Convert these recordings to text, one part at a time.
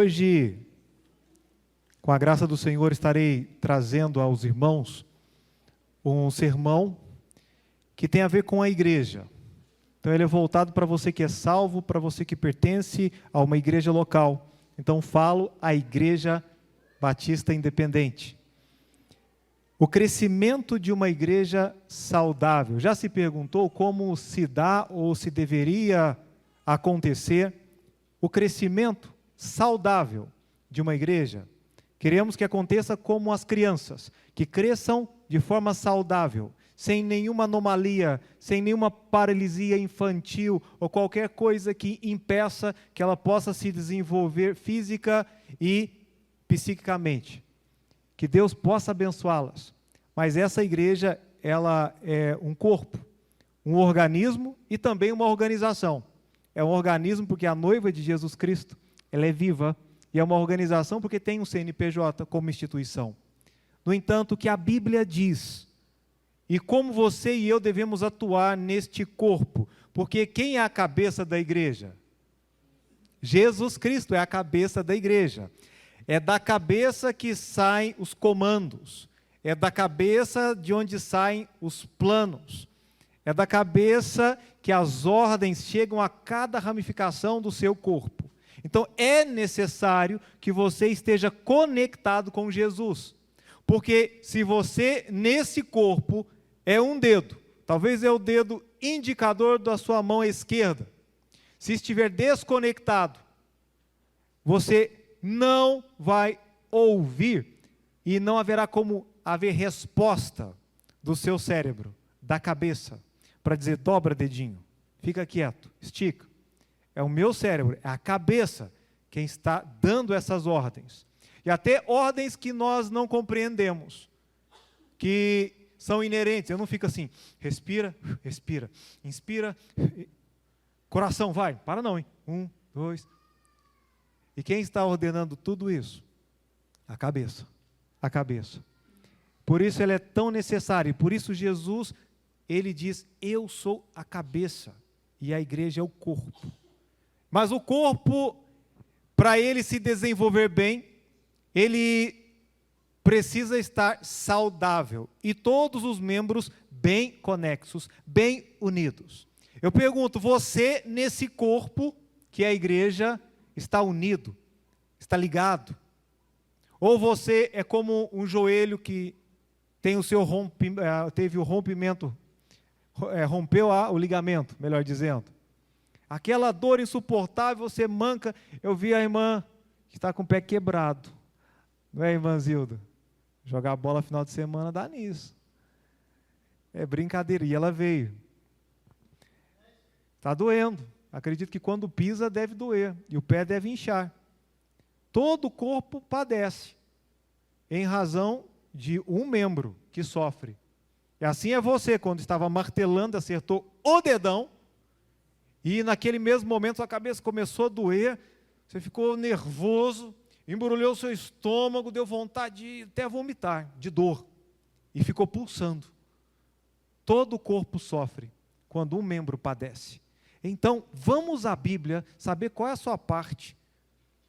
Hoje, com a graça do Senhor, estarei trazendo aos irmãos um sermão que tem a ver com a igreja. Então ele é voltado para você que é salvo, para você que pertence a uma igreja local. Então falo a Igreja Batista Independente. O crescimento de uma igreja saudável. Já se perguntou como se dá ou se deveria acontecer o crescimento saudável de uma igreja? Queremos que aconteça como as crianças, que cresçam de forma saudável, sem nenhuma anomalia, sem nenhuma paralisia infantil ou qualquer coisa que impeça que ela possa se desenvolver física e psiquicamente. Que Deus possa abençoá-las. Mas essa igreja, ela é um corpo, um organismo e também uma organização. É um organismo porque a noiva de Jesus Cristo, ela é viva, e é uma organização porque tem um CNPJ como instituição. No entanto, o que a Bíblia diz, e como você e eu devemos atuar neste corpo, porque quem é a cabeça da igreja? Jesus Cristo é a cabeça da igreja. É da cabeça que saem os comandos, é da cabeça de onde saem os planos, é da cabeça que as ordens chegam a cada ramificação do seu corpo. Então é necessário que você esteja conectado com Jesus, porque se você nesse corpo é um dedo, talvez é o dedo indicador da sua mão esquerda, se estiver desconectado, você não vai ouvir e não haverá como haver resposta do seu cérebro, da cabeça, para dizer dobra dedinho, fica quieto, estica. É o meu cérebro, é a cabeça quem está dando essas ordens. E até ordens que nós não compreendemos, que são inerentes. Eu não fico assim, respira, respira, inspira, coração, vai, para não, hein? 1, 2. E quem está ordenando tudo isso? A cabeça, a cabeça. Por isso ela é tão necessária, e por isso Jesus, ele diz, eu sou a cabeça, e a igreja é o corpo. Mas o corpo, para ele se desenvolver bem, ele precisa estar saudável. E todos os membros bem conexos, bem unidos. Eu pergunto, você nesse corpo, que é a igreja, está unido? Está ligado? Ou você é como um joelho que tem o seu teve o rompimento, rompeu o ligamento, melhor dizendo. Aquela dor insuportável, você manca. Eu vi a irmã que está com o pé quebrado. Não é, irmã Zilda? Jogar bola final de semana dá nisso. É brincadeira. E ela veio. Está doendo. Acredito que quando pisa deve doer. E o pé deve inchar. Todo o corpo padece. Em razão de um membro que sofre. E assim é você, quando estava martelando, acertou o dedão. E naquele mesmo momento sua cabeça começou a doer, você ficou nervoso, embrulhou seu estômago, deu vontade de até vomitar, de dor, e ficou pulsando. Todo o corpo sofre quando um membro padece. Então, vamos à Bíblia saber qual é a sua parte,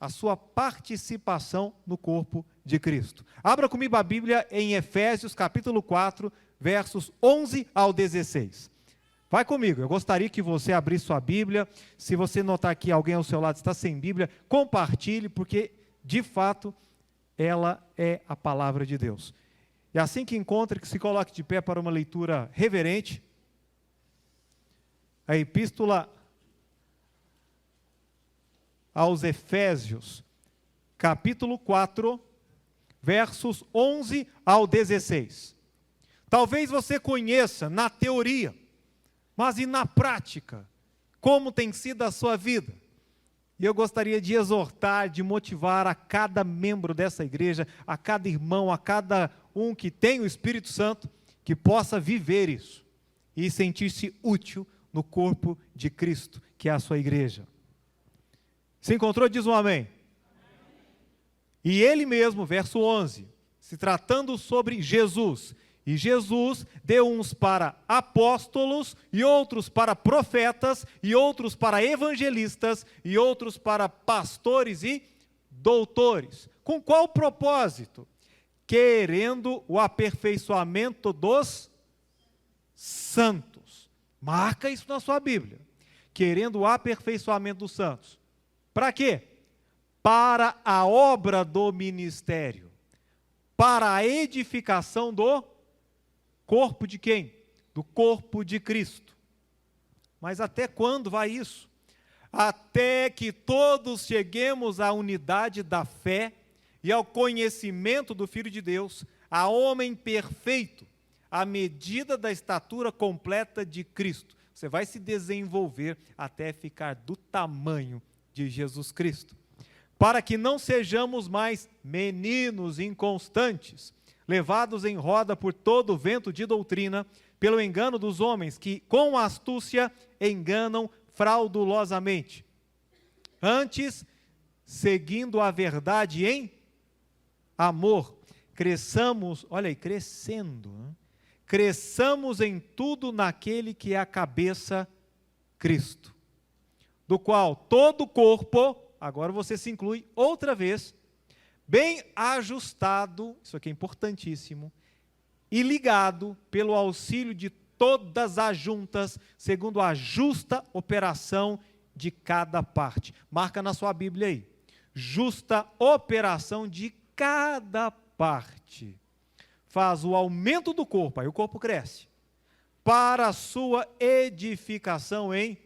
a sua participação no corpo de Cristo. Abra comigo a Bíblia em Efésios capítulo 4, versos 11 ao 16. Vai comigo, eu gostaria que você abrisse sua Bíblia. Se você notar que alguém ao seu lado está sem Bíblia, compartilhe, porque, de fato, ela é a palavra de Deus. E assim que encontre, que se coloque de pé para uma leitura reverente. A Epístola aos Efésios, capítulo 4, versos 11 ao 16. Talvez você conheça na teoria, mas e na prática, como tem sido a sua vida? E eu gostaria de exortar, de motivar a cada membro dessa igreja, a cada irmão, a cada um que tem o Espírito Santo, que possa viver isso e sentir-se útil no corpo de Cristo, que é a sua igreja. Se encontrou? Diz um amém. E ele mesmo, verso 11, se tratando sobre Jesus, e Jesus deu uns para apóstolos, e outros para profetas, e outros para evangelistas, e outros para pastores e doutores. Com qual propósito? Querendo o aperfeiçoamento dos santos. Marca isso na sua Bíblia. Querendo o aperfeiçoamento dos santos. Para quê? Para a obra do ministério. Para a edificação do corpo de quem? Do corpo de Cristo. Mas até quando vai isso? Até que todos cheguemos à unidade da fé e ao conhecimento do Filho de Deus, a homem perfeito, à medida da estatura completa de Cristo. Você vai se desenvolver até ficar do tamanho de Jesus Cristo. Para que não sejamos mais meninos inconstantes, levados em roda por todo o vento de doutrina, pelo engano dos homens que, com astúcia, enganam fraudulosamente. Antes, seguindo a verdade em amor, cresçamos, olha aí, crescendo, né? Cresçamos em tudo naquele que é a cabeça, Cristo, do qual todo o corpo, agora você se inclui outra vez, bem ajustado, isso aqui é importantíssimo, e ligado pelo auxílio de todas as juntas, segundo a justa operação de cada parte. Marca na sua Bíblia aí. Justa operação de cada parte. Faz o aumento do corpo, aí o corpo cresce, para a sua edificação em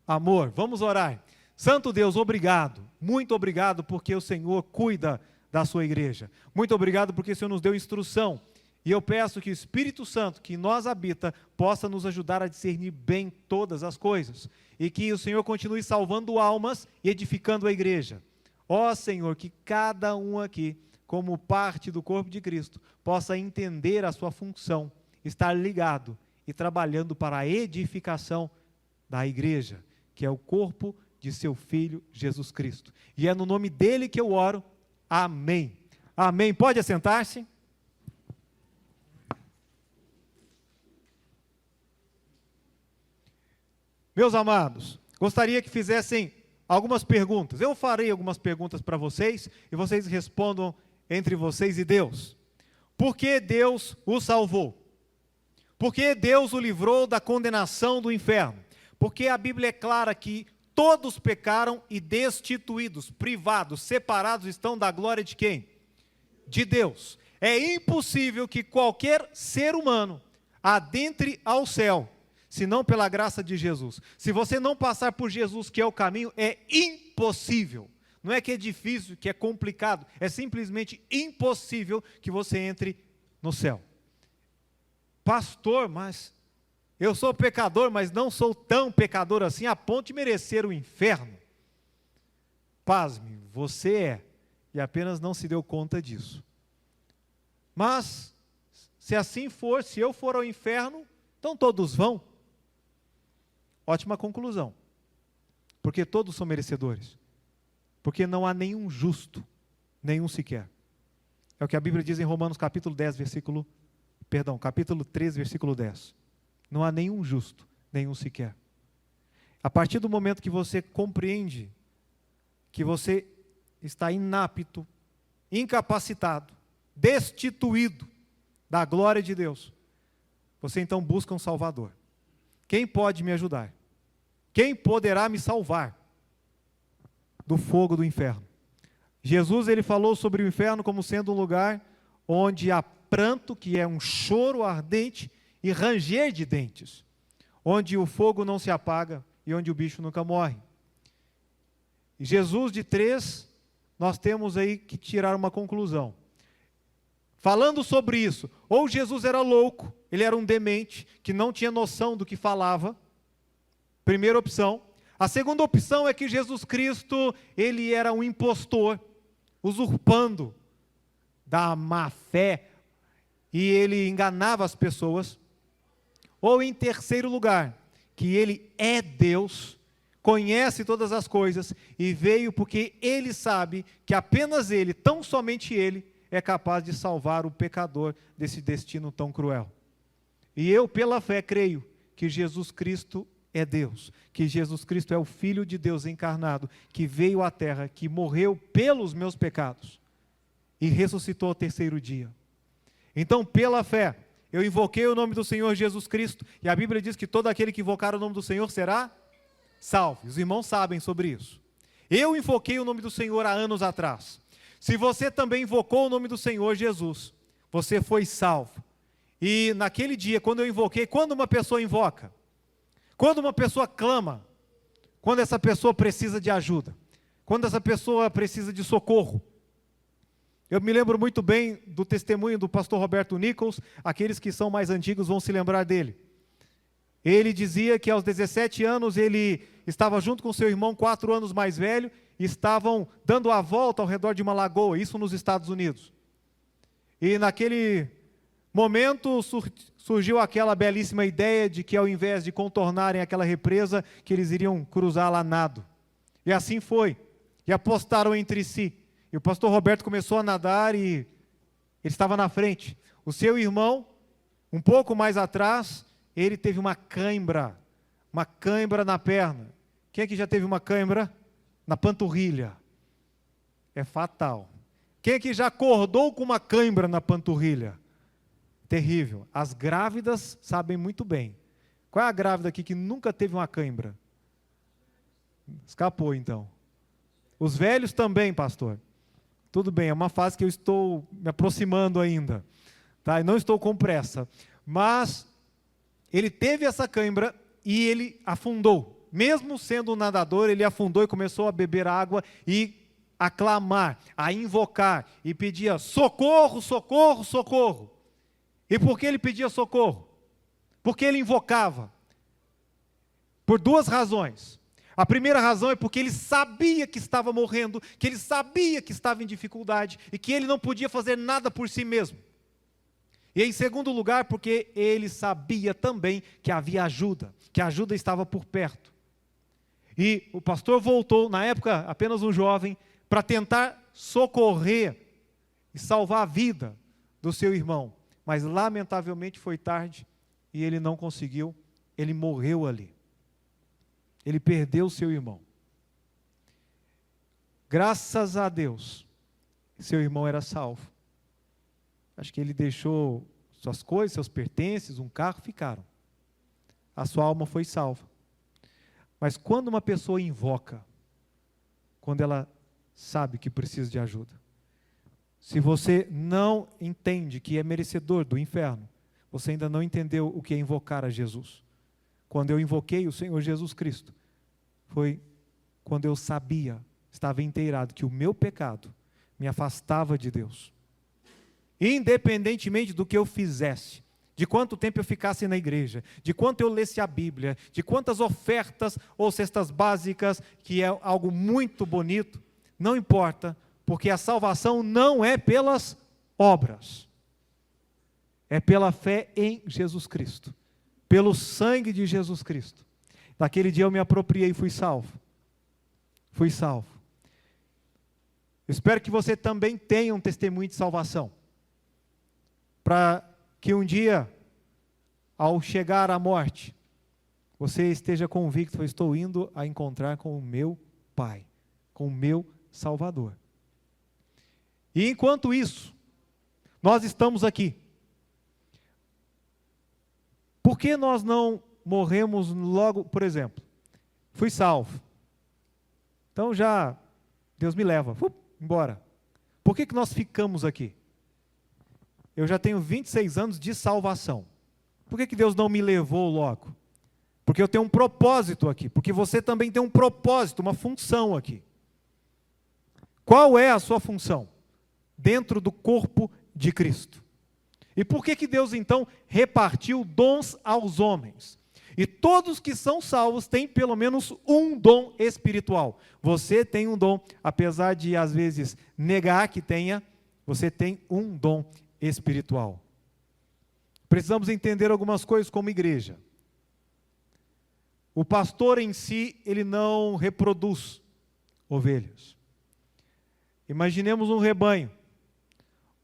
amor. Vamos orar. Santo Deus, obrigado, muito obrigado porque o Senhor cuida da sua igreja. Muito obrigado porque o Senhor nos deu instrução. E eu peço que o Espírito Santo, que em nós habita, possa nos ajudar a discernir bem todas as coisas. E que o Senhor continue salvando almas e edificando a igreja. Ó Senhor, que cada um aqui, como parte do corpo de Cristo, possa entender a sua função, estar ligado e trabalhando para a edificação da igreja, que é o corpo de seu Filho Jesus Cristo. E é no nome dele que eu oro. Amém. Amém. Pode assentar-se. Meus amados, gostaria que fizessem algumas perguntas. Eu farei algumas perguntas para vocês e vocês respondam entre vocês e Deus. Por que Deus o salvou? Por que Deus o livrou da condenação do inferno? Porque a Bíblia é clara que todos pecaram e destituídos, privados, separados estão da glória de quem? De Deus. É impossível que qualquer ser humano adentre ao céu, senão pela graça de Jesus. Se você não passar por Jesus, que é o caminho, é impossível. Não é que é difícil, que é complicado, é simplesmente impossível que você entre no céu. Pastor, mas eu sou pecador, mas não sou tão pecador assim a ponto de merecer o inferno. Pasme, você é, e apenas não se deu conta disso. Mas, se assim for, se eu for ao inferno, então todos vão. Ótima conclusão. Porque todos são merecedores. Porque não há nenhum justo, nenhum sequer. É o que a Bíblia diz em Romanos capítulo 3, versículo 10. Não há nenhum justo, nenhum sequer. A partir do momento que você compreende que você está inapto, incapacitado, destituído da glória de Deus, você então busca um Salvador. Quem pode me ajudar? Quem poderá me salvar do fogo do inferno? Jesus, ele falou sobre o inferno como sendo um lugar onde há pranto, que é um choro ardente, e ranger de dentes, onde o fogo não se apaga e onde o bicho nunca morre. E Jesus de 3, nós temos aí que tirar uma conclusão. Falando sobre isso, ou Jesus era louco, ele era um demente, que não tinha noção do que falava, primeira opção. A segunda opção é que Jesus Cristo, ele era um impostor, usurpando da má fé, e ele enganava as pessoas. Ou em terceiro lugar, que ele é Deus, conhece todas as coisas, e veio porque ele sabe que apenas ele, tão somente ele, é capaz de salvar o pecador desse destino tão cruel. E eu, pela fé, creio que Jesus Cristo é Deus, que Jesus Cristo é o Filho de Deus encarnado, que veio à terra, que morreu pelos meus pecados e ressuscitou ao terceiro dia. Então, pela fé, eu invoquei o nome do Senhor Jesus Cristo, e a Bíblia diz que todo aquele que invocar o nome do Senhor será salvo. Os irmãos sabem sobre isso. Eu invoquei o nome do Senhor há anos atrás. Se você também invocou o nome do Senhor Jesus, você foi salvo. E naquele dia, quando eu invoquei, quando uma pessoa invoca, quando uma pessoa clama, quando essa pessoa precisa de ajuda, quando essa pessoa precisa de socorro, eu me lembro muito bem do testemunho do pastor Roberto Nichols, aqueles que são mais antigos vão se lembrar dele. Ele dizia que aos 17 anos ele estava junto com seu irmão, 4 anos mais velho, e estavam dando a volta ao redor de uma lagoa, isso nos Estados Unidos. E naquele momento surgiu aquela belíssima ideia de que ao invés de contornarem aquela represa, que eles iriam cruzá-la a nado. E assim foi. E apostaram entre si. E o pastor Roberto começou a nadar e ele estava na frente. O seu irmão, um pouco mais atrás, ele teve uma cãibra na perna. Quem aqui já teve uma cãibra? Na panturrilha. É fatal. Quem aqui já acordou com uma cãibra na panturrilha? Terrível. As grávidas sabem muito bem. Qual é a grávida aqui que nunca teve uma cãibra? Escapou então. Os velhos também, pastor. Tudo bem, é uma fase que eu estou me aproximando ainda. Tá? E não estou com pressa. Mas ele teve essa cãibra e ele afundou. Mesmo sendo um nadador, ele afundou e começou a beber água e a clamar, a invocar. E pedia socorro, socorro, socorro. E por que ele pedia socorro? Porque ele invocava. Por 2 razões. A primeira razão é porque ele sabia que estava morrendo, que ele sabia que estava em dificuldade e que ele não podia fazer nada por si mesmo. E em segundo lugar, porque ele sabia também que havia ajuda, que a ajuda estava por perto. E o pastor voltou, na época apenas um jovem, para tentar socorrer e salvar a vida do seu irmão. Mas lamentavelmente foi tarde e ele não conseguiu, ele morreu ali. Ele perdeu seu irmão. Graças a Deus, seu irmão era salvo. Acho que ele deixou suas coisas, seus pertences, um carro, ficaram. A sua alma foi salva. Mas quando uma pessoa invoca, quando ela sabe que precisa de ajuda, se você não entende que é merecedor do inferno, você ainda não entendeu o que é invocar a Jesus. Quando eu invoquei o Senhor Jesus Cristo, foi quando eu sabia, estava inteirado, que o meu pecado me afastava de Deus. Independentemente do que eu fizesse, de quanto tempo eu ficasse na igreja, de quanto eu lesse a Bíblia, de quantas ofertas ou cestas básicas, que é algo muito bonito, não importa, porque a salvação não é pelas obras, é pela fé em Jesus Cristo, pelo sangue de Jesus Cristo. Naquele dia eu me apropriei e fui salvo. Fui salvo. Eu espero que você também tenha um testemunho de salvação, para que um dia, ao chegar à morte, você esteja convicto: eu estou indo a encontrar com o meu Pai, com o meu Salvador. E enquanto isso, nós estamos aqui. Por que nós não morremos logo, por exemplo? Fui salvo. Então já, Deus me leva, embora. Por que nós ficamos aqui? Eu já tenho 26 anos de salvação. Por que Deus não me levou logo? Porque eu tenho um propósito aqui. Porque você também tem um propósito, uma função aqui. Qual é a sua função? Dentro do corpo de Cristo. E por que Deus então repartiu dons aos homens? E todos que são salvos têm pelo menos um dom espiritual. Você tem um dom, apesar de às vezes negar que tenha, você tem um dom espiritual. Precisamos entender algumas coisas como igreja. O pastor em si, ele não reproduz ovelhas. Imaginemos um rebanho.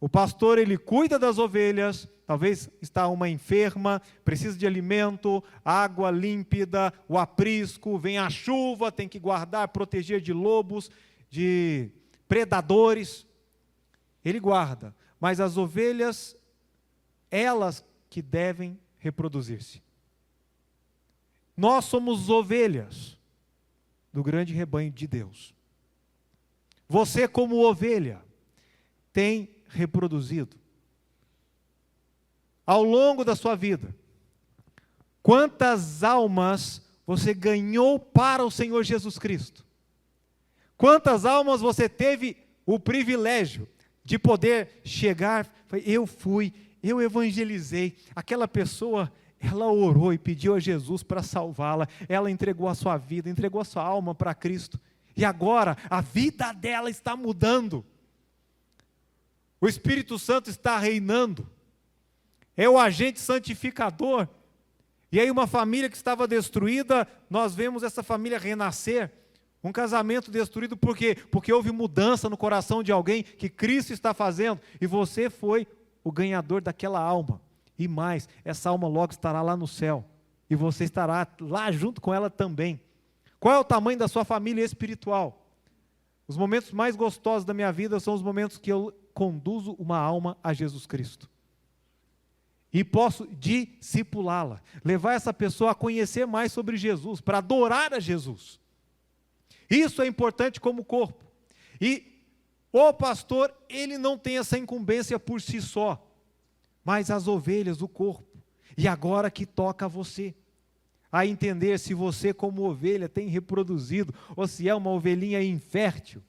O pastor, ele cuida das ovelhas, talvez está uma enferma, precisa de alimento, água límpida, o aprisco, vem a chuva, tem que guardar, proteger de lobos, de predadores. Ele guarda, mas as ovelhas, elas que devem reproduzir-se. Nós somos ovelhas do grande rebanho de Deus. Você, como ovelha, tem reproduzido ao longo da sua vida. Quantas almas você ganhou para o Senhor Jesus Cristo? Quantas almas você teve o privilégio de poder chegar, eu evangelizei, aquela pessoa, ela orou e pediu a Jesus para salvá-la, ela entregou a sua vida, entregou a sua alma para Cristo, e agora a vida dela está mudando. O Espírito Santo está reinando, é o agente santificador. E aí uma família que estava destruída, nós vemos essa família renascer. Um casamento destruído por quê? Porque houve mudança no coração de alguém que Cristo está fazendo, e você foi o ganhador daquela alma. E mais, essa alma logo estará lá no céu, e você estará lá junto com ela também. Qual é o tamanho da sua família espiritual? Os momentos mais gostosos da minha vida são os momentos que eu conduzo uma alma a Jesus Cristo. E posso discipulá-la, levar essa pessoa a conhecer mais sobre Jesus, para adorar a Jesus. Isso é importante como corpo. E o pastor, ele não tem essa incumbência por si só, mas as ovelhas, o corpo. E agora que toca a você, a entender se você como ovelha tem reproduzido, ou se é uma ovelhinha infértil,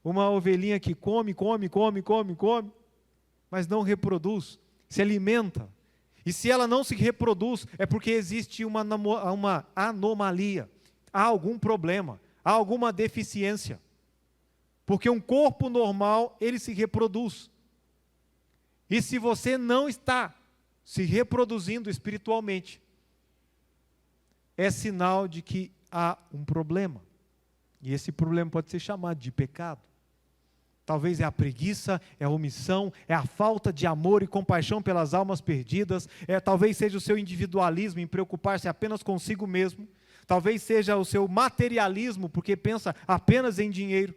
uma ovelhinha que come, mas não reproduz, se alimenta. E se ela não se reproduz, é porque existe uma anomalia, há algum problema, há alguma deficiência. Porque um corpo normal, ele se reproduz. E se você não está se reproduzindo espiritualmente, é sinal de que há um problema. E esse problema pode ser chamado de pecado. Talvez é a preguiça, é a omissão, é a falta de amor e compaixão pelas almas perdidas, talvez seja o seu individualismo em preocupar-se apenas consigo mesmo, talvez seja o seu materialismo, porque pensa apenas em dinheiro,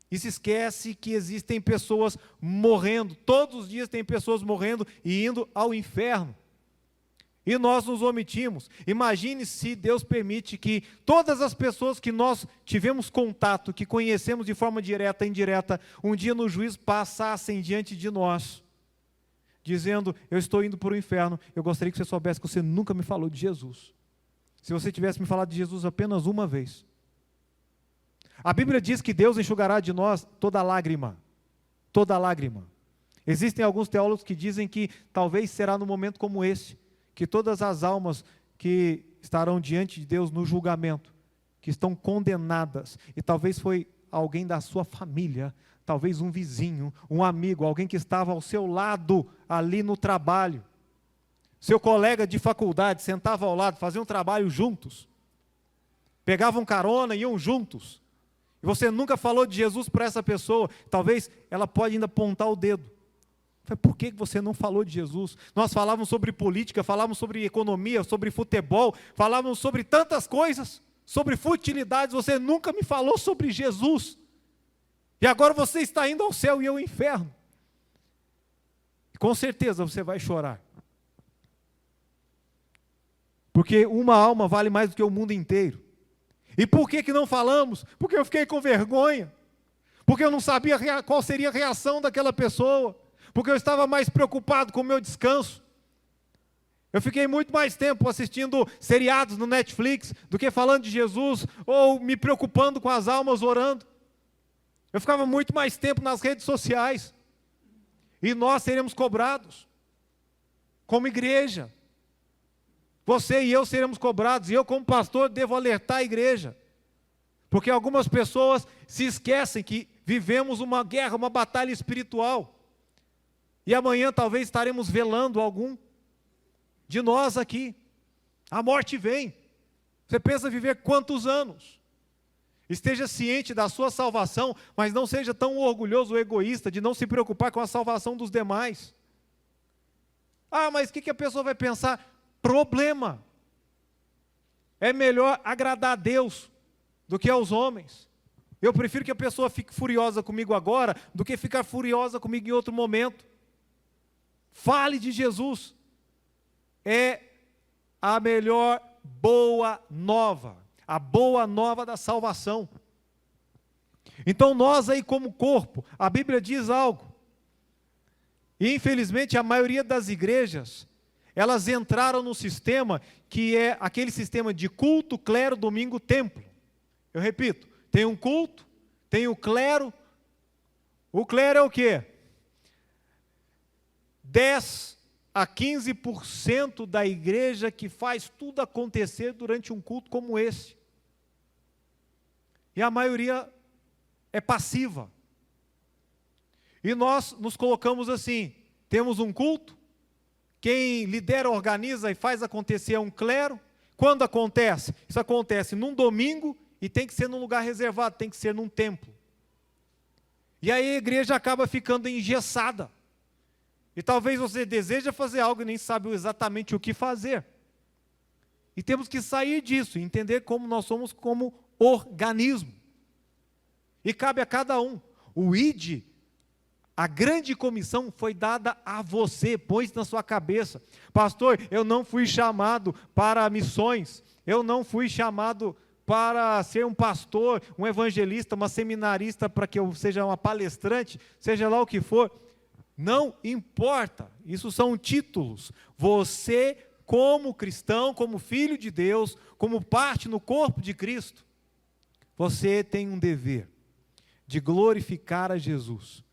e se esquece que existem pessoas morrendo, todos os dias tem pessoas morrendo e indo ao inferno. E nós nos omitimos. Imagine se Deus permite que todas as pessoas que nós tivemos contato, que conhecemos de forma direta e indireta, um dia no juízo passassem diante de nós, dizendo, eu estou indo para o inferno, eu gostaria que você soubesse que você nunca me falou de Jesus. Se você tivesse me falado de Jesus apenas uma vez. A Bíblia diz que Deus enxugará de nós toda lágrima. Toda lágrima. Existem alguns teólogos que dizem que talvez será num momento como esse, que todas as almas que estarão diante de Deus no julgamento, que estão condenadas, e talvez foi alguém da sua família, talvez um vizinho, um amigo, alguém que estava ao seu lado ali no trabalho, seu colega de faculdade, sentava ao lado, faziam um trabalho juntos, pegavam carona, iam juntos, e você nunca falou de Jesus para essa pessoa, talvez ela pode ainda apontar o dedo. Por que você não falou de Jesus? Nós falávamos sobre política, falávamos sobre economia, sobre futebol, falávamos sobre tantas coisas, sobre futilidades, você nunca me falou sobre Jesus. E agora você está indo ao céu e eu ao inferno. Com certeza você vai chorar. Porque uma alma vale mais do que o mundo inteiro. E por que não falamos? Porque eu fiquei com vergonha. Porque eu não sabia qual seria a reação daquela pessoa. Porque eu estava mais preocupado com o meu descanso. Eu fiquei muito mais tempo assistindo seriados no Netflix do que falando de Jesus, ou me preocupando com as almas orando. Eu ficava muito mais tempo nas redes sociais. E nós seremos cobrados, como igreja. Você e eu seremos cobrados, e eu como pastor devo alertar a igreja. Porque algumas pessoas se esquecem que vivemos uma guerra, uma batalha espiritual. E amanhã talvez estaremos velando algum de nós aqui. A morte vem. Você pensa viver quantos anos? Esteja ciente da sua salvação, mas não seja tão orgulhoso ou egoísta de não se preocupar com a salvação dos demais. Ah, mas o que a pessoa vai pensar? Problema. É melhor agradar a Deus do que aos homens. Eu prefiro que a pessoa fique furiosa comigo agora do que ficar furiosa comigo em outro momento. Fale de Jesus. É a melhor boa nova. A boa nova da salvação. Então nós aí como corpo, a Bíblia diz algo. E infelizmente a maioria das igrejas, elas entraram no sistema que é aquele sistema de culto, clero, domingo, templo. Eu repito, tem um culto, tem o clero. O clero é o quê? 10 a 15% da igreja que faz tudo acontecer durante um culto como esse. E a maioria é passiva. E nós nos colocamos assim, temos um culto, quem lidera, organiza e faz acontecer é um clero. Quando acontece? Isso acontece num domingo e tem que ser num lugar reservado, tem que ser num templo. E aí a igreja acaba ficando engessada. E talvez você deseja fazer algo e nem sabe exatamente o que fazer. E temos que sair disso, entender como nós somos como organismo. E cabe a cada um. O ID, a grande comissão foi dada a você, põe isso na sua cabeça. Pastor, eu não fui chamado para missões, eu não fui chamado para ser um pastor, um evangelista, uma seminarista, para que eu seja uma palestrante, seja lá o que for. Não importa, isso são títulos. Você, como cristão, como filho de Deus, como parte no corpo de Cristo, você tem um dever de glorificar a Jesus,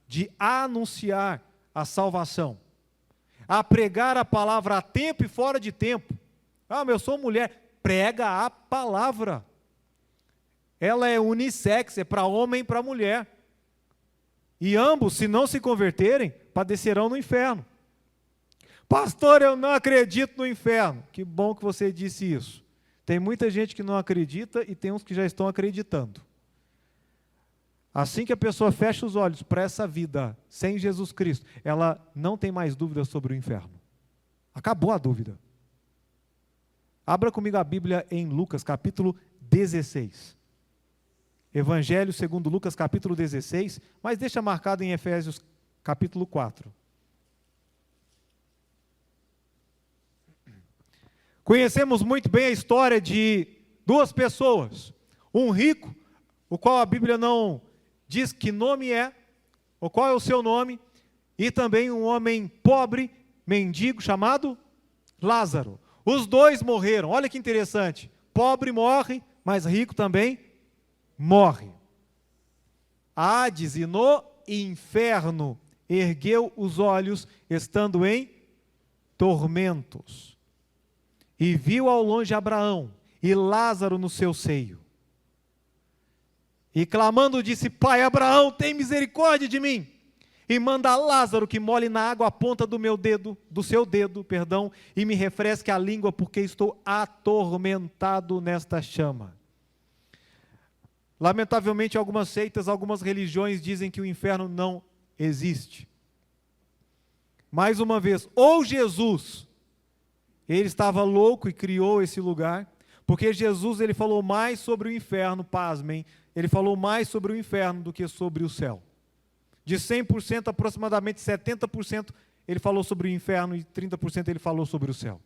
de anunciar a salvação, a pregar a palavra a tempo e fora de tempo. Ah, mas eu sou mulher, prega a palavra. Ela é unissex, é para homem e para mulher. E ambos, se não se converterem, padecerão no inferno. Pastor, eu não acredito no inferno. Que bom que você disse isso. Tem muita gente que não acredita e tem uns que já estão acreditando. Assim que a pessoa fecha os olhos para essa vida sem Jesus Cristo, ela não tem mais dúvida sobre o inferno. Acabou a dúvida. Abra comigo a Bíblia em Lucas, capítulo 16. Evangelho segundo Lucas, capítulo 16, mas deixa marcado em Efésios, capítulo 4. Conhecemos muito bem a história de duas pessoas. Um rico, o qual a Bíblia não diz que nome é, ou qual é o seu nome, e também um homem pobre, mendigo, chamado Lázaro. Os dois morreram, olha que interessante. Pobre morre, mas rico também morre. Hades e no inferno ergueu os olhos, estando em tormentos. E viu ao longe Abraão e Lázaro no seu seio. E clamando disse: Pai Abraão, tem misericórdia de mim, e manda Lázaro que molhe na água a ponta do seu dedo, e me refresque a língua, porque estou atormentado nesta chama. Lamentavelmente, algumas seitas, algumas religiões dizem que o inferno não existe. Mais uma vez, ou Jesus, ele estava louco e criou esse lugar, porque Jesus, ele falou mais sobre o inferno, pasmem, ele falou mais sobre o inferno do que sobre o céu. De 100%, aproximadamente 70%, ele falou sobre o inferno e 30% ele falou sobre o céu.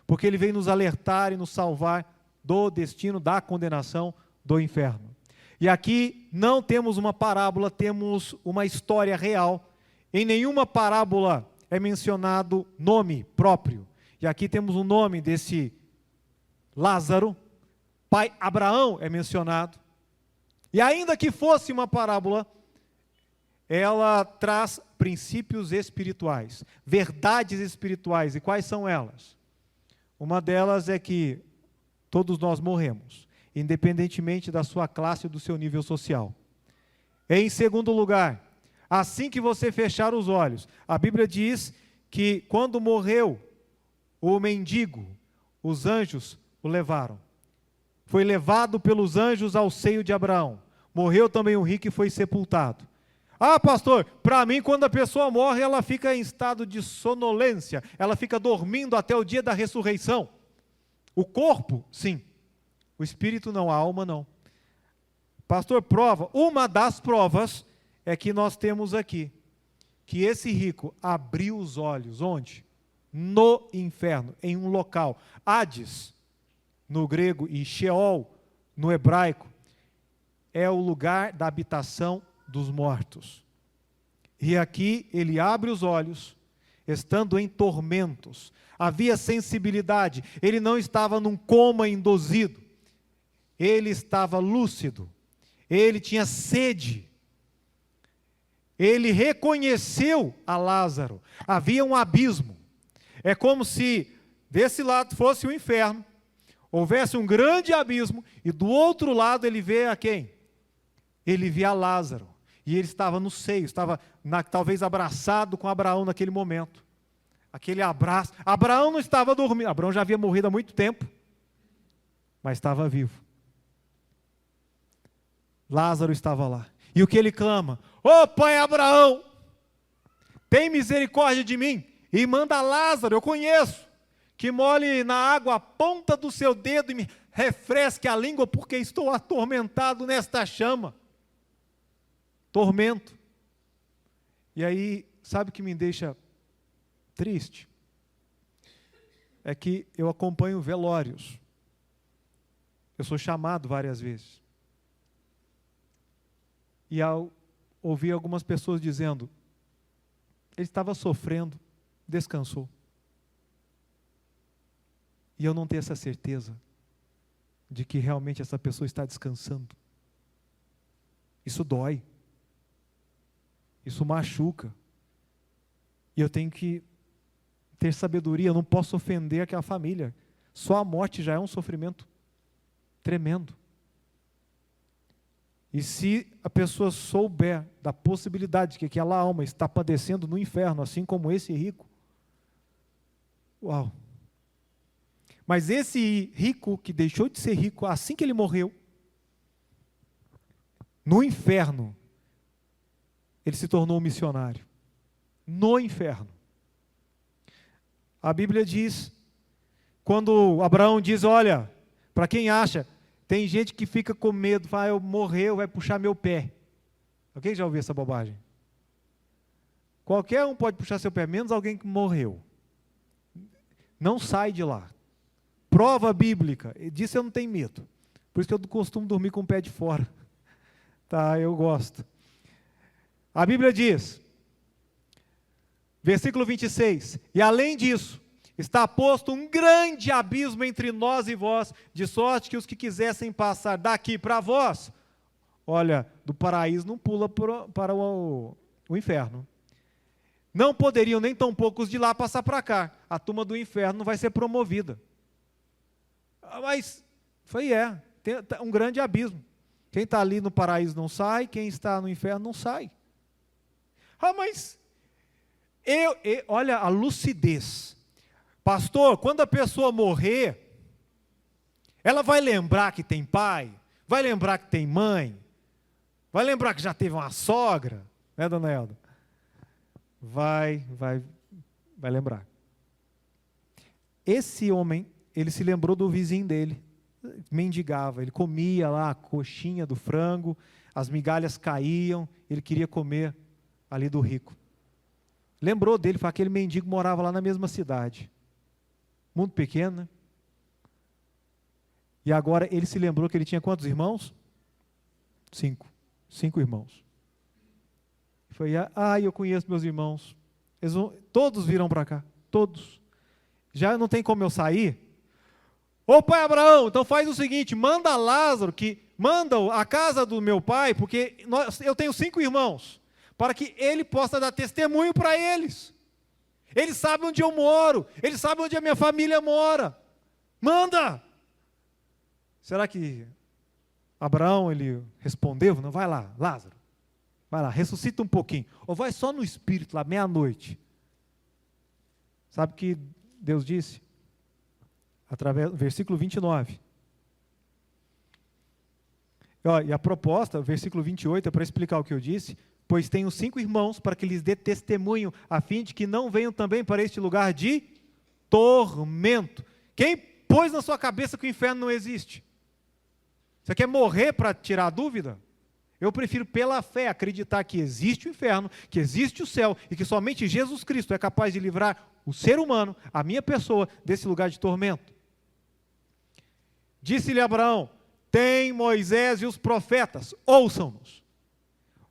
Porque ele veio nos alertar e nos salvar do destino, da condenação do inferno. E aqui não temos uma parábola, temos uma história real. Em nenhuma parábola é mencionado nome próprio. E aqui temos o nome desse Lázaro, pai Abraão é mencionado. E ainda que fosse uma parábola, ela traz princípios espirituais, verdades espirituais. E quais são elas? Uma delas é que todos nós morremos, independentemente da sua classe e do seu nível social. Em segundo lugar, assim que você fechar os olhos, a Bíblia diz que quando morreu o mendigo, os anjos o levaram. foi levado pelos anjos ao seio de Abraão. Morreu também o rico e foi sepultado. Ah, pastor, para mim, quando a pessoa morre, ela fica em estado de sonolência, ela fica dormindo até o dia da ressurreição. O corpo, sim. O espírito não, a alma não. Pastor, prova, uma das provas é que nós temos aqui, que esse rico abriu os olhos, onde? No inferno, em um local. Hades, no grego, e Sheol, no hebraico, é o lugar da habitação dos mortos. E aqui ele abre os olhos, estando em tormentos. Havia sensibilidade, ele não estava num coma induzido, ele estava lúcido, ele tinha sede, ele reconheceu a Lázaro, havia um abismo, é como se desse lado fosse o inferno, houvesse um grande abismo, e do outro lado ele vê a quem? Ele via Lázaro, e ele estava no seio, estava talvez abraçado com Abraão naquele momento, aquele abraço. Abraão não estava dormindo, Abraão já havia morrido há muito tempo, mas estava vivo. Lázaro estava lá, e o que ele clama? Ô pai Abraão, tem misericórdia de mim, e manda Lázaro, eu conheço, que molhe na água a ponta do seu dedo e me refresque a língua, porque estou atormentado nesta chama. Tormento. E aí, sabe o que me deixa triste? É que eu acompanho velórios. Eu sou chamado várias vezes. E ao ouvir algumas pessoas dizendo, ele estava sofrendo, descansou. E eu não tenho essa certeza de que realmente essa pessoa está descansando. Isso dói. Isso machuca. E eu tenho que ter sabedoria, eu não posso ofender aquela família. Só a morte já é um sofrimento tremendo. E se a pessoa souber da possibilidade de que aquela alma está padecendo no inferno, assim como esse rico, uau! Mas esse rico que deixou de ser rico assim que ele morreu, no inferno, ele se tornou um missionário. No inferno. A Bíblia diz, quando Abraão diz, olha, para quem acha, tem gente que fica com medo, fala, eu morreu, vai puxar meu pé. Alguém já ouviu essa bobagem? Qualquer um pode puxar seu pé, menos alguém que morreu. Não sai de lá. Prova bíblica, disso eu não tenho medo. Por isso que eu costumo dormir com o pé de fora. Tá, eu gosto. A Bíblia diz, versículo 26, e além disso, está posto um grande abismo entre nós e vós, de sorte que os que quisessem passar daqui para vós, olha, do paraíso não pula para o inferno. Não poderiam nem tão poucos de lá passar para cá. A turma do inferno não vai ser promovida. Mas tem um grande abismo. Quem está ali no paraíso não sai, quem está no inferno não sai. Mas olha a lucidez. Pastor, quando a pessoa morrer, ela vai lembrar que tem pai, vai lembrar que tem mãe, vai lembrar que já teve uma sogra, né, dona Elda? Vai lembrar. Esse homem, ele se lembrou do vizinho dele, mendigava, ele comia lá a coxinha do frango, as migalhas caíam, ele queria comer ali do rico. Lembrou dele, foi aquele mendigo morava lá na mesma cidade. Muito pequeno, né? E agora ele se lembrou que ele tinha quantos irmãos? 5 irmãos. Foi, eu conheço meus irmãos. Todos viram para cá, todos. Já não tem como eu sair? Ô pai Abraão, então faz o seguinte, manda Lázaro, manda a casa do meu pai, porque eu tenho 5 irmãos, para que ele possa dar testemunho para eles. Ele sabe onde eu moro, ele sabe onde a minha família mora. Manda! Será que Abraão, ele respondeu? Não, vai lá, Lázaro, vai lá, ressuscita um pouquinho. Ou vai só no espírito, lá, meia-noite. Sabe o que Deus disse? Através do versículo 29. E a proposta, versículo 28, é para explicar o que eu disse. Pois tenho 5 irmãos para que lhes dê testemunho, a fim de que não venham também para este lugar de tormento. Quem pôs na sua cabeça que o inferno não existe? Você quer morrer para tirar a dúvida? Eu prefiro, pela fé, acreditar que existe o inferno, que existe o céu, e que somente Jesus Cristo é capaz de livrar o ser humano, a minha pessoa, desse lugar de tormento. Disse-lhe Abraão: tem Moisés e os profetas, ouçam-nos.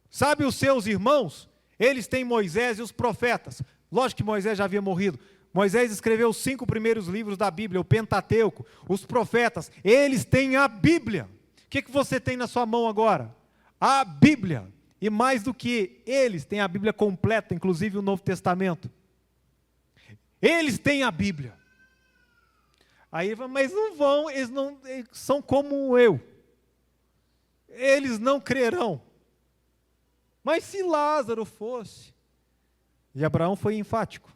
Sabe os seus irmãos? Eles têm Moisés e os profetas. Lógico que Moisés já havia morrido. Moisés escreveu os 5 primeiros livros da Bíblia, o Pentateuco. Os profetas, eles têm a Bíblia. O que você tem na sua mão agora? A Bíblia. E mais do que eles têm a Bíblia completa, inclusive o Novo Testamento. Eles têm a Bíblia. Aí, mas não vão, eles são como eu. Eles não crerão. Mas se Lázaro fosse... E Abraão foi enfático.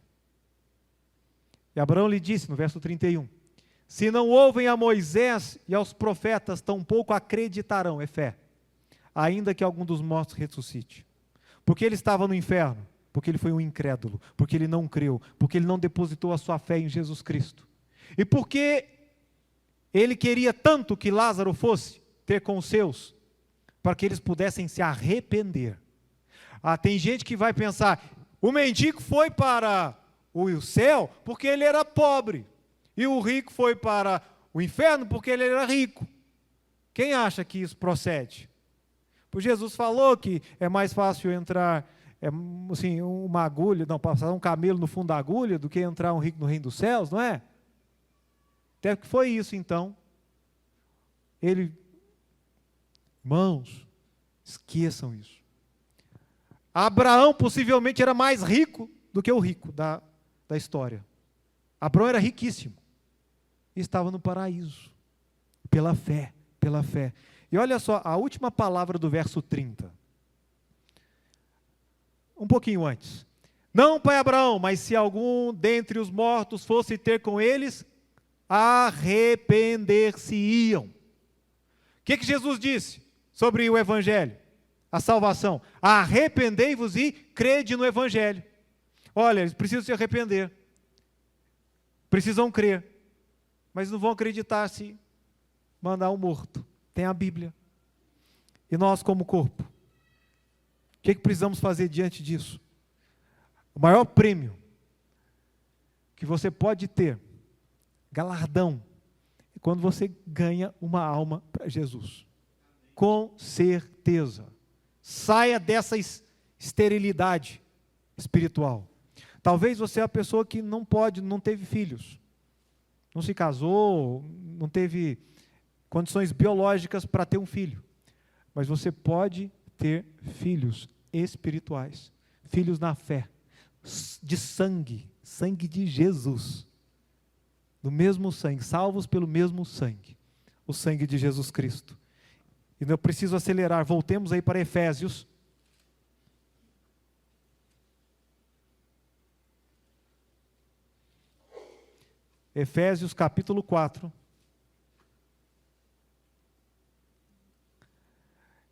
E Abraão lhe disse, no verso 31, se não ouvem a Moisés e aos profetas, tampouco acreditarão, é fé, ainda que algum dos mortos ressuscite. Porque ele estava no inferno? Porque ele foi um incrédulo, porque ele não creu, porque ele não depositou a sua fé em Jesus Cristo. E porque ele queria tanto que Lázaro fosse ter com os seus, para que eles pudessem se arrepender. Tem gente que vai pensar, o mendigo foi para o céu porque ele era pobre, e o rico foi para o inferno porque ele era rico. Quem acha que isso procede? Pois Jesus falou que é mais fácil entrar assim, uma agulha, não, passar um camelo no fundo da agulha do que entrar um rico no reino dos céus, não é? Até que foi isso então. Irmãos, esqueçam isso. Abraão possivelmente era mais rico do que o rico da história. Abraão era riquíssimo. E estava no paraíso. Pela fé, pela fé. E olha só, a última palavra do verso 30. Um pouquinho antes. Não, pai Abraão, mas se algum dentre os mortos fosse ter com eles, arrepender-se-iam. O que Jesus disse sobre o Evangelho? A salvação. Arrependei-vos e crede no Evangelho. Olha, eles precisam se arrepender. Precisam crer. Mas não vão acreditar se mandar um morto. Tem a Bíblia. E nós como corpo? O que precisamos fazer diante disso? O maior prêmio que você pode ter, galardão, é quando você ganha uma alma para Jesus. Com certeza. Saia dessa esterilidade espiritual. Talvez você é a pessoa que não teve filhos, não se casou, não teve condições biológicas para ter um filho, mas você pode ter filhos espirituais, filhos na fé, de sangue de Jesus, do mesmo sangue, salvos pelo mesmo sangue, o sangue de Jesus Cristo. E eu preciso acelerar, voltemos aí para Efésios. Efésios capítulo 4.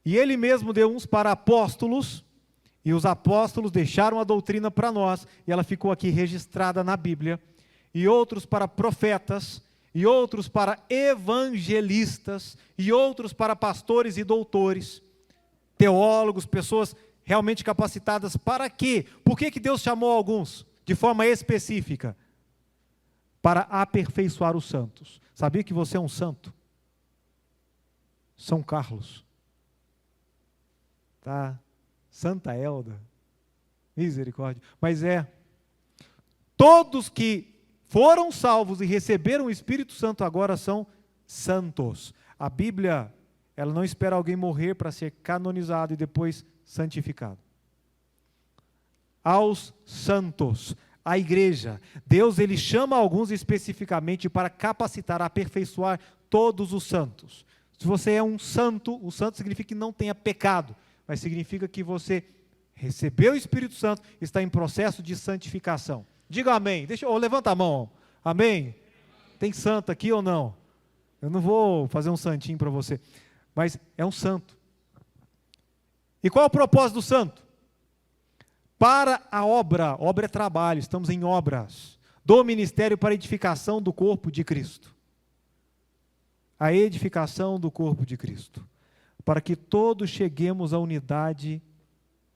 E ele mesmo deu uns para apóstolos, e os apóstolos deixaram a doutrina para nós, e ela ficou aqui registrada na Bíblia, e outros para profetas, e outros para evangelistas, e outros para pastores e doutores, teólogos, pessoas realmente capacitadas. Para quê? Por que Deus chamou alguns de forma específica? Para aperfeiçoar os santos. Sabia que você é um santo? São Carlos. Tá? Santa Elda. Misericórdia. Mas todos que foram salvos e receberam o Espírito Santo agora são santos. A Bíblia, ela não espera alguém morrer para ser canonizado e depois santificado. Aos santos, a igreja, Deus ele chama alguns especificamente para capacitar, aperfeiçoar todos os santos. Se você é um santo, o santo significa que não tenha pecado, mas significa que você recebeu o Espírito Santo, está em processo de santificação. Diga amém. Levanta a mão. Amém? Tem santo aqui ou não? Eu não vou fazer um santinho para você. mas é um santo. E qual é o propósito do santo? Para a obra é trabalho, estamos em obras, do ministério para a edificação do corpo de Cristo. A edificação do corpo de Cristo, para que todos cheguemos à unidade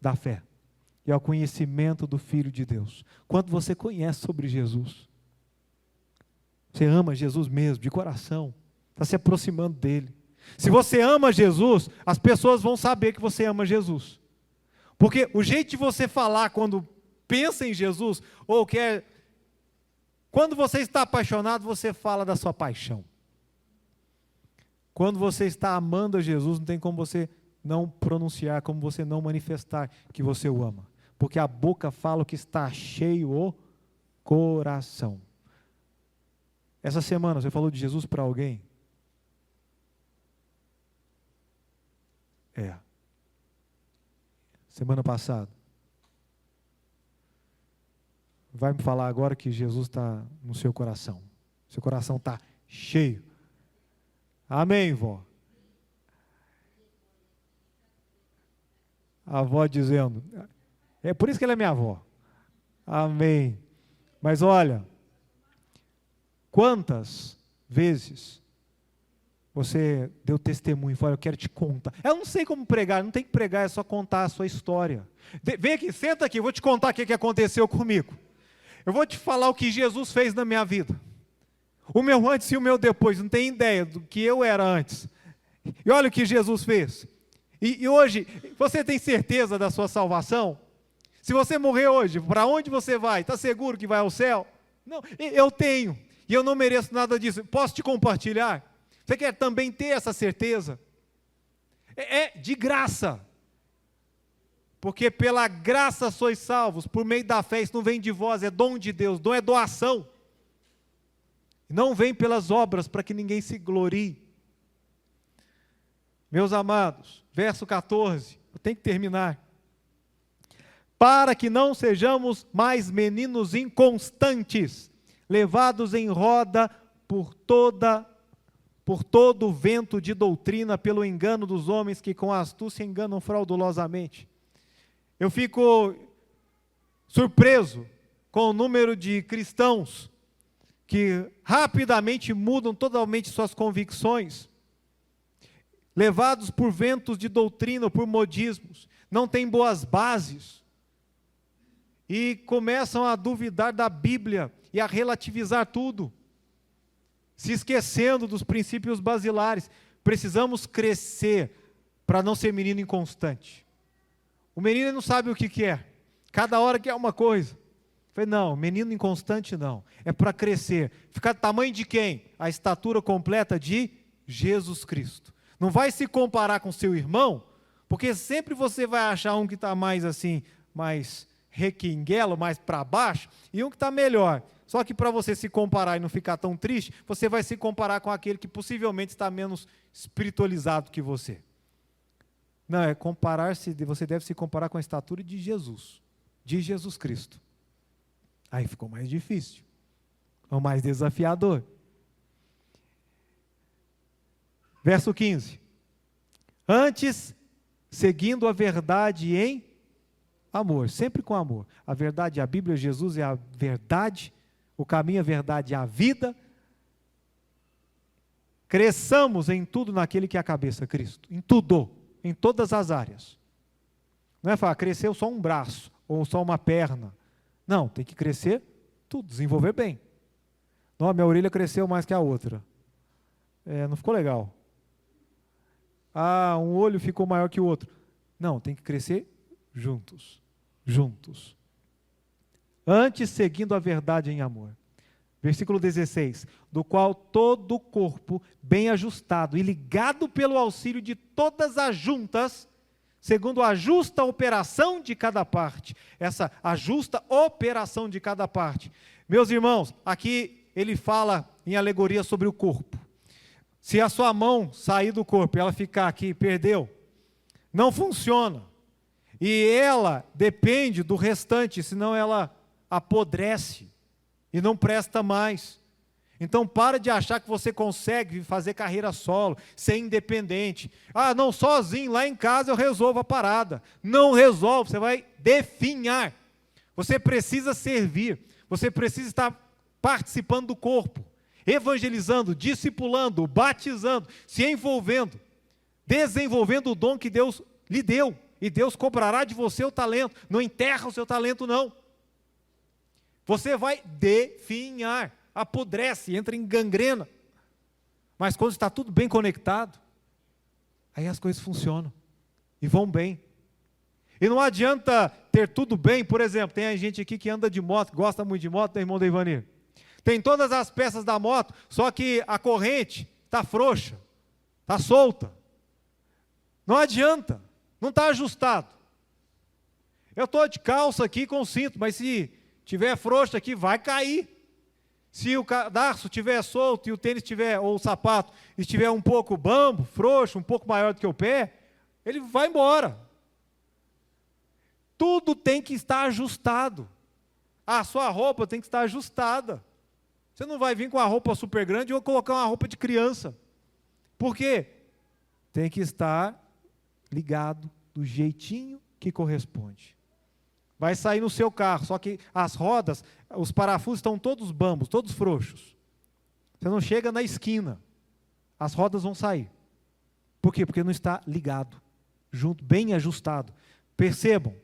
da fé e ao conhecimento do Filho de Deus. Quanto você conhece sobre Jesus? Você ama Jesus mesmo, de coração, está se aproximando dele. Se você ama Jesus, as pessoas vão saber que você ama Jesus. Porque o jeito de você falar quando pensa em Jesus, ou quer... Quando você está apaixonado, você fala da sua paixão. Quando você está amando a Jesus, não tem como você não pronunciar, como você não manifestar que você o ama. Porque a boca fala o que está cheio o coração. Essa semana você falou de Jesus para alguém? Semana passada. Vai me falar agora que Jesus está no seu coração. Seu coração está cheio. Amém, vó? A avó dizendo. É por isso que ela é minha avó. Amém. Mas olha, quantas vezes você deu testemunho e falou, eu quero te contar. Eu não sei como pregar, não tem que pregar, é só contar a sua história. Vem aqui, senta aqui, eu vou te contar o que aconteceu comigo. Eu vou te falar o que Jesus fez na minha vida. O meu antes e o meu depois, não tem ideia do que eu era antes. E olha o que Jesus fez. E hoje, você tem certeza da sua salvação? Se você morrer hoje, para onde você vai? Está seguro que vai ao céu? Não, eu tenho, e eu não mereço nada disso. Posso te compartilhar? Você quer também ter essa certeza? É de graça. Porque pela graça sois salvos, por meio da fé. Isso não vem de vós, é dom de Deus, dom é doação. Não vem pelas obras, para que ninguém se glorie. Meus amados, verso 14, eu tenho que terminar. Para que não sejamos mais meninos inconstantes, levados em roda por todo o vento de doutrina, pelo engano dos homens que com astúcia enganam fraudulosamente. Eu fico surpreso com o número de cristãos que rapidamente mudam totalmente suas convicções, levados por ventos de doutrina, por modismos, não têm boas bases, e começam a duvidar da Bíblia e a relativizar tudo, se esquecendo dos princípios basilares. Precisamos crescer para não ser menino inconstante. O menino não sabe o que quer, cada hora quer uma coisa. Eu falei, não, menino inconstante não, é para crescer. Ficar do tamanho de quem? A estatura completa de Jesus Cristo. Não vai se comparar com seu irmão, porque sempre você vai achar um que está mais assim, mais requinguelo, mais para baixo, e um que está melhor. Só que para você se comparar e não ficar tão triste, você vai se comparar com aquele que possivelmente está menos espiritualizado que você. Não, é comparar-se, você deve se comparar com a estatura de Jesus Cristo. Aí ficou mais difícil, ou mais desafiador. Verso 15. Antes, seguindo a verdade em amor, sempre com amor. A verdade, a Bíblia, Jesus é a verdade, o caminho, a verdade, a vida. Cresçamos em tudo naquele que é a cabeça, Cristo. Em tudo, em todas as áreas. Não é falar, cresceu só um braço, ou só uma perna. Não, tem que crescer tudo, desenvolver bem. Não, minha orelha cresceu mais que a outra. Não ficou legal. Um olho ficou maior que o outro. Não, tem que crescer juntos. Juntos. Antes, seguindo a verdade em amor. Versículo 16. Do qual todo o corpo, bem ajustado e ligado pelo auxílio de todas as juntas, segundo a justa operação de cada parte. Essa a justa operação de cada parte. Meus irmãos, aqui ele fala em alegoria sobre o corpo. Se a sua mão sair do corpo e ela ficar aqui, perdeu, não funciona. E ela depende do restante, senão ela apodrece e não presta mais. Então para de achar que você consegue fazer carreira solo, ser independente. Ah, não, sozinho, lá em casa eu resolvo a parada. Não resolve, você vai definhar. Você precisa servir, você precisa estar participando do corpo, evangelizando, discipulando, batizando, se envolvendo, desenvolvendo o dom que Deus lhe deu. E Deus cobrará de você o talento. Não enterra o seu talento, não. Você vai definhar, apodrece, entra em gangrena. Mas quando está tudo bem conectado, aí as coisas funcionam e vão bem. E não adianta ter tudo bem, por exemplo, tem gente aqui que anda de moto, gosta muito de moto, né, irmão Deivanir? Tem todas as peças da moto, só que a corrente está frouxa, está solta. Não adianta, não está ajustado. Eu estou de calça aqui com cinto, mas se tiver frouxo aqui, vai cair. Se o cadarço estiver solto e o tênis estiver, ou o sapato, estiver um pouco bambo, frouxo, um pouco maior do que o pé, ele vai embora. Tudo tem que estar ajustado. A sua roupa tem que estar ajustada. Você não vai vir com a roupa super grande ou colocar uma roupa de criança. Por quê? Tem que estar ligado do jeitinho que corresponde. Vai sair no seu carro, só que as rodas, os parafusos estão todos bambos, todos frouxos. Você não chega na esquina, as rodas vão sair. Por quê? Porque não está ligado, junto, bem ajustado. Percebam,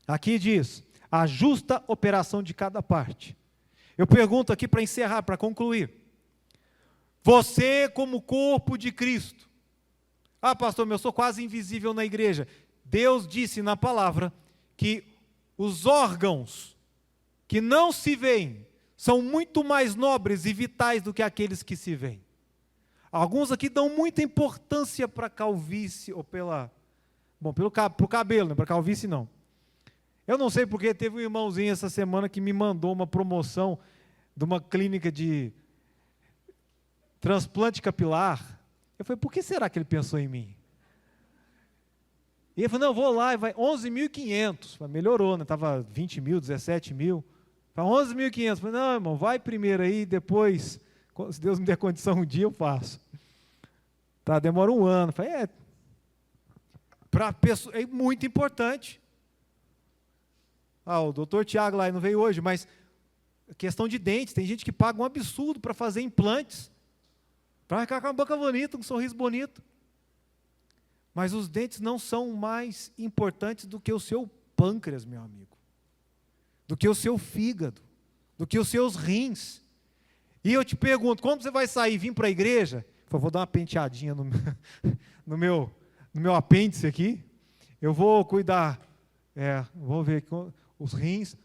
aqui diz, a justa operação de cada parte. Eu pergunto aqui para encerrar, para concluir. Você como corpo de Cristo. Ah, pastor, eu sou quase invisível na igreja. Deus disse na palavra que os órgãos que não se veem são muito mais nobres e vitais do que aqueles que se veem. Alguns aqui dão muita importância para a calvície, ou para o cabelo, né? Para a calvície não. Eu não sei porque teve um irmãozinho essa semana que me mandou uma promoção de uma clínica de transplante capilar. Eu falei, por que será que ele pensou em mim? E ele falou, não, vou lá, e vai 11.500. Melhorou, né? Estava 20 mil, 17 mil. Falei, 11.500. Falei, não, irmão, vai primeiro aí, depois, se Deus me der condição um dia, eu faço. Tá, demora um ano. Falei, é muito importante. Ah, o doutor Tiago lá não veio hoje, mas questão de dentes, tem gente que paga um absurdo para fazer implantes, para ficar com a boca bonita, com um sorriso bonito. Mas os dentes não são mais importantes do que o seu pâncreas, meu amigo, do que o seu fígado, do que os seus rins. E eu te pergunto, quando você vai sair e vir para a igreja, vou dar uma penteadinha no meu apêndice aqui, eu vou cuidar, vou ver aqui, os rins,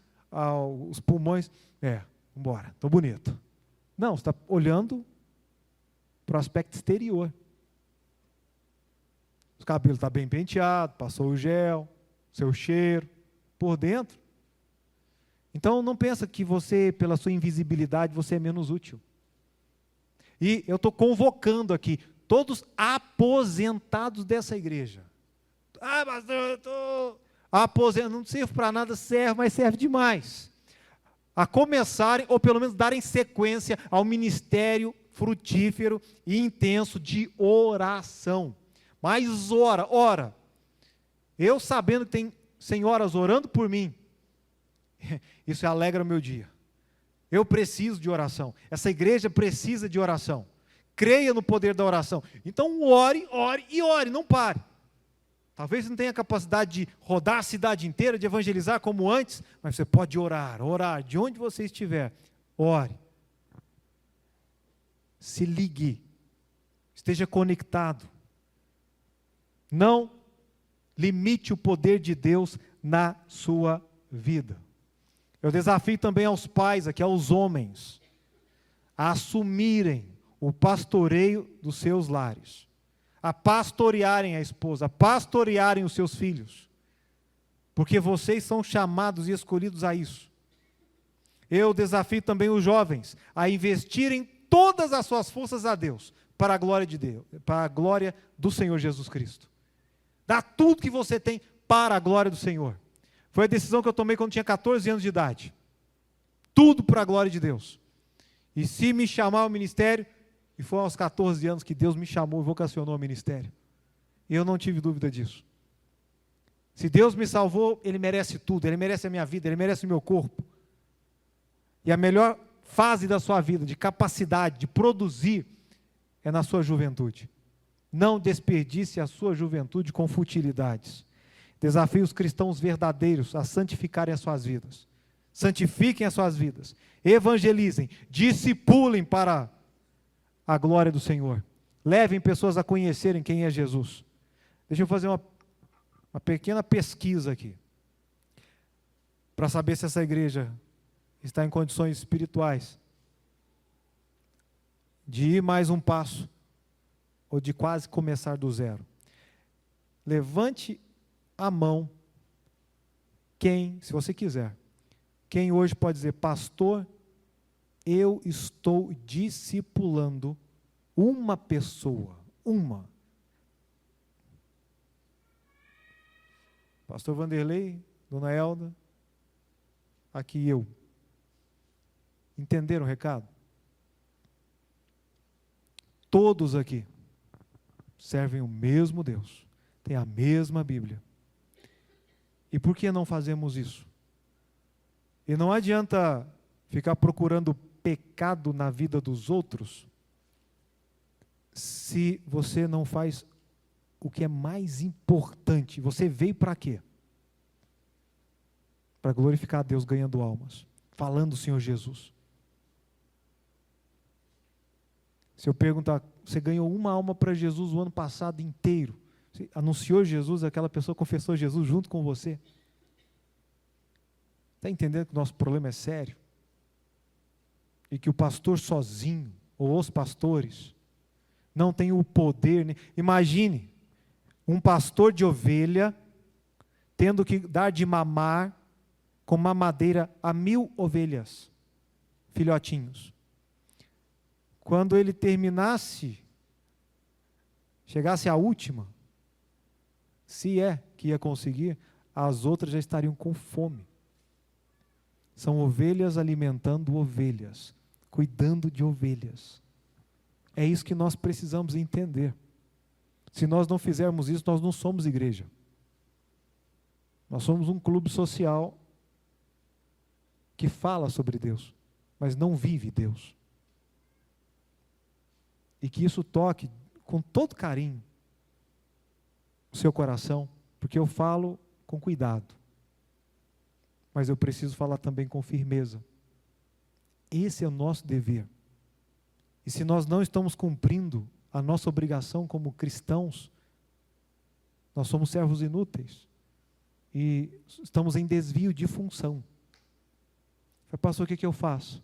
os pulmões, vamos embora, estou bonito. Não, você está olhando para o aspecto exterior. O cabelo está bem penteado, passou o gel, seu cheiro, por dentro. Então não pensa que você, pela sua invisibilidade, você é menos útil. E eu estou convocando aqui todos aposentados dessa igreja. Ah, pastor, eu estou aposentado, não serve para nada, serve, mas serve demais. A começarem, ou pelo menos darem sequência ao ministério frutífero e intenso de oração. Mas ora. Eu sabendo que tem senhoras orando por mim, isso alegra o meu dia. Eu preciso de oração. Essa igreja precisa de oração. Creia no poder da oração. Então ore, não pare. Talvez não tenha capacidade de rodar a cidade inteira, de evangelizar como antes, mas você pode orar, de onde você estiver. Ore. Se ligue. Esteja conectado. Não limite o poder de Deus na sua vida. Eu desafio também aos pais, aqui aos homens, a assumirem o pastoreio dos seus lares, a pastorearem a esposa, a pastorearem os seus filhos, porque vocês são chamados e escolhidos a isso. Eu desafio também os jovens a investirem todas as suas forças a Deus, para a glória de Deus, para a glória do Senhor Jesus Cristo. Dá tudo que você tem para a glória do Senhor. Foi a decisão que eu tomei quando tinha 14 anos de idade. Tudo para a glória de Deus. E se me chamar ao ministério, e foi aos 14 anos que Deus me chamou e vocacionou ao ministério. E eu não tive dúvida disso. Se Deus me salvou, Ele merece tudo, Ele merece a minha vida, Ele merece o meu corpo. E a melhor fase da sua vida, de capacidade, de produzir, é na sua juventude. Não desperdice a sua juventude com futilidades. Desafie os cristãos verdadeiros a santificarem as suas vidas. Santifiquem as suas vidas. Evangelizem, discipulem para a glória do Senhor. Levem pessoas a conhecerem quem é Jesus. Deixa eu fazer uma pequena pesquisa aqui, para saber se essa igreja está em condições espirituais de ir mais um passo, ou de quase começar do zero. Levante a mão, quem, se você quiser, quem hoje pode dizer: pastor, eu estou discipulando uma pessoa, uma. Pastor Vanderlei, Dona Elda, aqui eu. Entenderam o recado? Todos aqui servem o mesmo Deus, têm a mesma Bíblia. E por que não fazemos isso? E não adianta ficar procurando pecado na vida dos outros, se você não faz o que é mais importante. Você veio para quê? Para glorificar a Deus ganhando almas, falando do Senhor Jesus. Se eu perguntar, você ganhou uma alma para Jesus o ano passado inteiro, você anunciou Jesus, aquela pessoa confessou Jesus junto com você? Está entendendo que o nosso problema é sério? E que o pastor sozinho, ou os pastores, não tem o poder. Imagine um pastor de ovelha tendo que dar de mamar com mamadeira a 1000 ovelhas, filhotinhos. Quando ele terminasse, chegasse à última, se é que ia conseguir, as outras já estariam com fome. São ovelhas alimentando ovelhas, cuidando de ovelhas. É isso que nós precisamos entender. Se nós não fizermos isso, nós não somos igreja. Nós somos um clube social que fala sobre Deus, mas não vive Deus. E que isso toque com todo carinho o seu coração, porque eu falo com cuidado, mas eu preciso falar também com firmeza. Esse é o nosso dever. E se nós não estamos cumprindo a nossa obrigação como cristãos, nós somos servos inúteis e estamos em desvio de função. Pastor, o que eu faço?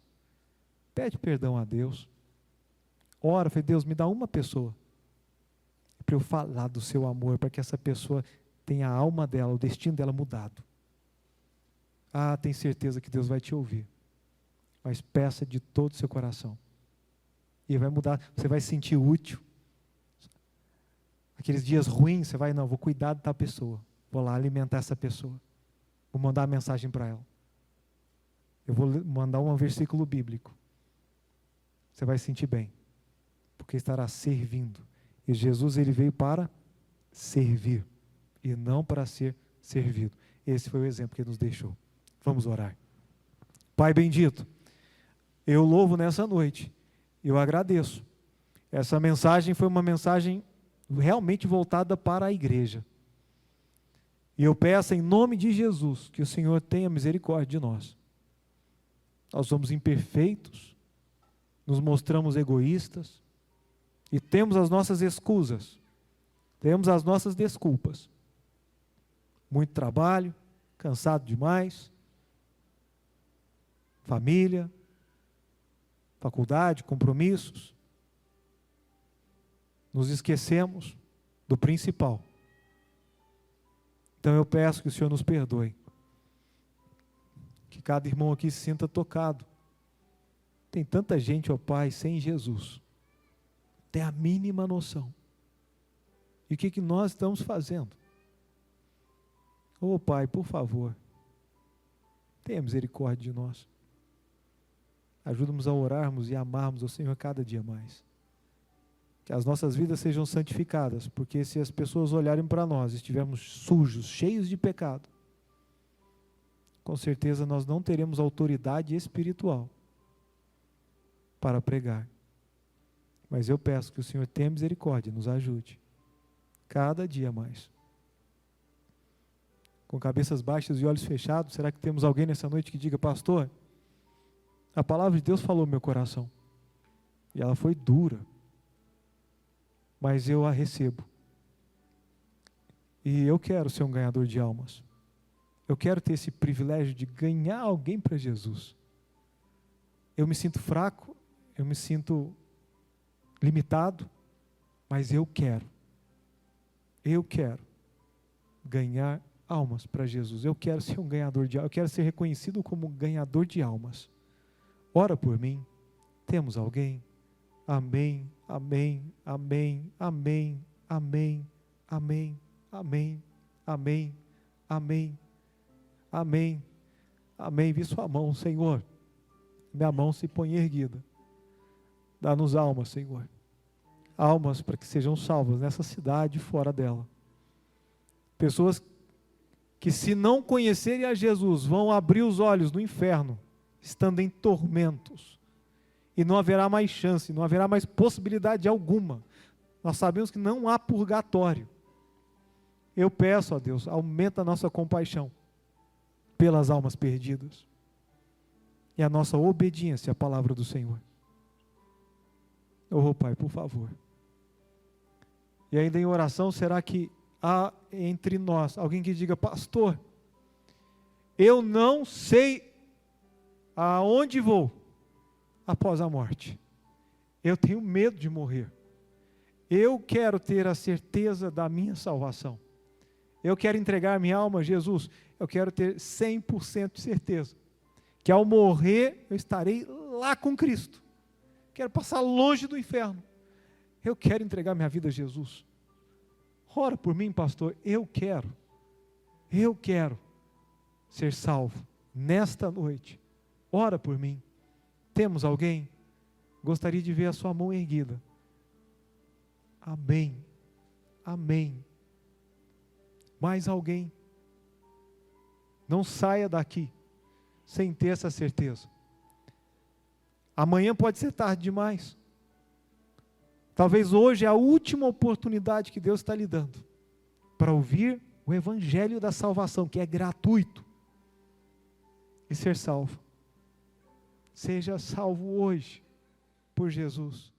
Pede perdão a Deus. Ora, Deus, me dá uma pessoa para eu falar do seu amor, para que essa pessoa tenha a alma dela, o destino dela mudado. Ah, tem certeza que Deus vai te ouvir, mas peça de todo o seu coração. E vai mudar, você vai se sentir útil. Aqueles dias ruins, você vai, não, vou cuidar da pessoa, vou lá alimentar essa pessoa, vou mandar a mensagem para ela. Eu vou mandar um versículo bíblico. Você vai se sentir bem, porque estará servindo. E Jesus, ele veio para servir, e não para ser servido. Esse foi o exemplo que ele nos deixou. Vamos orar. Pai bendito, eu louvo nessa noite, eu agradeço. Essa mensagem foi uma mensagem realmente voltada para a igreja. E eu peço em nome de Jesus, que o Senhor tenha misericórdia de nós. Nós somos imperfeitos, nos mostramos egoístas, e temos as nossas escusas, temos as nossas desculpas. Muito trabalho, cansado demais, família, faculdade, compromissos. Nos esquecemos do principal. Então eu peço que o Senhor nos perdoe. Que cada irmão aqui se sinta tocado. Tem tanta gente, ó Pai, sem Jesus. Tem a mínima noção. E o que nós estamos fazendo? Ó Pai, por favor, tenha misericórdia de nós. Ajuda-nos a orarmos e amarmos ao Senhor cada dia mais. Que as nossas vidas sejam santificadas, porque se as pessoas olharem para nós e estivermos sujos, cheios de pecado, com certeza nós não teremos autoridade espiritual para pregar. Mas eu peço que o Senhor tenha misericórdia e nos ajude, cada dia mais. Com cabeças baixas e olhos fechados, será que temos alguém nessa noite que diga: pastor, a palavra de Deus falou no meu coração, e ela foi dura, mas eu a recebo, e eu quero ser um ganhador de almas, eu quero ter esse privilégio de ganhar alguém para Jesus. Eu me sinto fraco, eu me sinto limitado, mas eu quero ganhar almas para Jesus. Eu quero ser um ganhador de almas, eu quero ser reconhecido como um ganhador de almas. Ora por mim. Temos alguém? Amém, amém, amém, amém, amém, amém, amém, amém, amém, amém, amém. Vi sua mão, Senhor. Minha mão se põe erguida. Dá-nos almas, Senhor. Almas para que sejam salvas nessa cidade e fora dela. Pessoas que, se não conhecerem a Jesus, vão abrir os olhos no inferno, estando em tormentos. E não haverá mais chance, não haverá mais possibilidade alguma. Nós sabemos que não há purgatório. Eu peço a Deus, aumenta a nossa compaixão pelas almas perdidas e a nossa obediência à palavra do Senhor. Oh, Pai, por favor. E ainda em oração, será que há entre nós alguém que diga: pastor, eu não sei aonde vou após a morte. Eu tenho medo de morrer. Eu quero ter a certeza da minha salvação. Eu quero entregar minha alma a Jesus. Eu quero ter 100% de certeza que ao morrer eu estarei lá com Cristo. Quero passar longe do inferno. Eu quero entregar minha vida a Jesus. Ora por mim, pastor. Eu quero ser salvo nesta noite. Ora por mim. Temos alguém? Gostaria de ver a sua mão erguida. Amém. Amém. Mais alguém? Não saia daqui sem ter essa certeza. Amanhã pode ser tarde demais. Talvez hoje é a última oportunidade que Deus está lhe dando para ouvir o evangelho da salvação, que é gratuito, e ser salvo. Seja salvo hoje por Jesus.